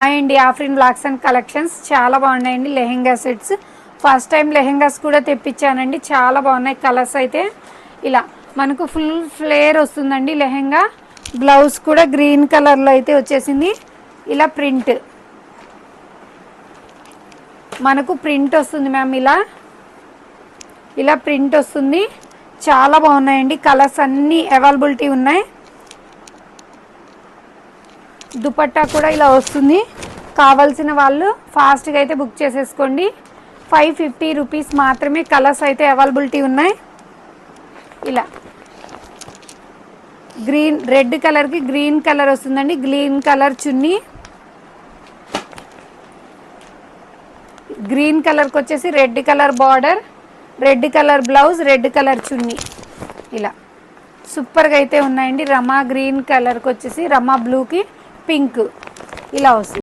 Hi అండి, Afrin blocks and collections చాలా బాగున్నాయండి. Lehenga sets first time lehengas కూడా తెప్పించానండి. చాలా బాగున్నాయి కలర్స్ అయితే. ఇలా మనకు ఫుల్ ఫ్లేర్ వస్తుందండి లెహెంగా. బ్లౌజ్ కూడా గ్రీన్ కలర్లో అయితే వచ్చేసింది. ఇలా ప్రింట్ మనకు ప్రింట్ వస్తుంది మ్యామ్. ఇలా ప్రింట్ వస్తుంది. చాలా బాగున్నాయండి. కలర్స్ అన్నీ అవైలబిలిటీ ఉన్నాయి. దుపట్టా కూడా ఇలా వస్తుంది. కావాల్సిన వాళ్ళు ఫాస్ట్గా అయితే బుక్ చేసేసుకోండి. 550 రూపీస్ మాత్రమే. కలర్స్ అయితే అవైలబిలిటీ ఉన్నాయి. ఇలా రెడ్ కలర్కి గ్రీన్ కలర్ వస్తుందండి. గ్రీన్ కలర్ చున్నీ, గ్రీన్ కలర్కి వచ్చేసి red colour border, red colour blouse, red colour చున్నీ. ఇలా సూపర్గా అయితే ఉన్నాయండి. రమా గ్రీన్ కలర్కి వచ్చేసి రమా బ్లూకి పింక్ ఇలా వస్తుంది.